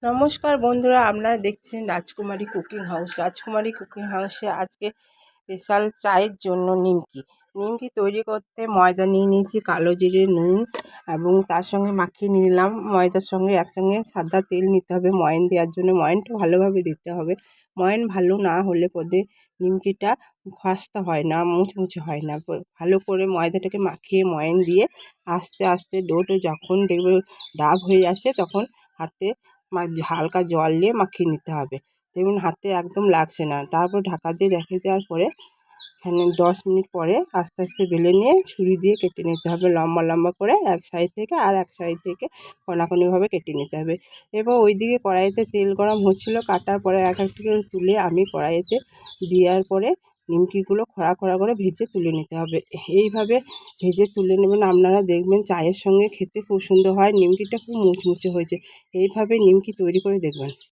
নমস্কার বন্ধুরা, আপনারা দেখছেন রাজকুমারী কুকিং হাউস। রাজকুমারী কুকিং হাউসে আজকে স্পেশাল চায়ের জন্য নিমকি তৈরি করতে ময়দা নিয়ে নিয়েছি, কালো জিরে, নুন এবং তার সঙ্গে মাখিয়ে নিলাম। ময়দার সঙ্গে একসঙ্গে সাদা তেল নিতে হবে ময়ান দেওয়ার জন্য। ময়ানটা ভালোভাবে দিতে হবে। ময়ান ভালো না হলে পরে নিমকিটা খাস্তা হয় না, মুচমুচে হয় না। ভালো করে ময়দাটাকে মাখিয়ে ময়ান দিয়ে আস্তে আস্তে ডোটা যখন দেখবে ডাব হয়ে যাচ্ছে তখন হাতে হালকা জল দিয়ে মাখিয়ে নিতে হবে। দেখুন হাতে একদম লাগছে না। তারপর ঢাকা দিয়ে রেখে দেওয়ার পরে এখানে 10 মিনিট পরে আস্তে আস্তে বেলে নিয়ে ছুরি দিয়ে কেটে নিতে হবে লম্বা লম্বা করে, এক সাইড থেকে আর এক সাইড থেকে কোনাকুনিভাবে কেটে নিতে হবে। এবার ওইদিকে কড়াইতে তেল গরম হচ্ছিলো। কাটার পরে এক একটা করে তুলে আমি কড়াইতে দেওয়ার পরে নিমকিগুলো খড়া খড়া করে ভেজে তুলে নিতে হবে। এইভাবে ভেজে তুলে নেবেন, আপনারা দেখবেন চায়ের সঙ্গে খেতে খুব সুন্দর হয়। নিমকিটা খুব মুচমুচে হয়েছে। এইভাবে নিমকি তৈরি করে দেখবেন।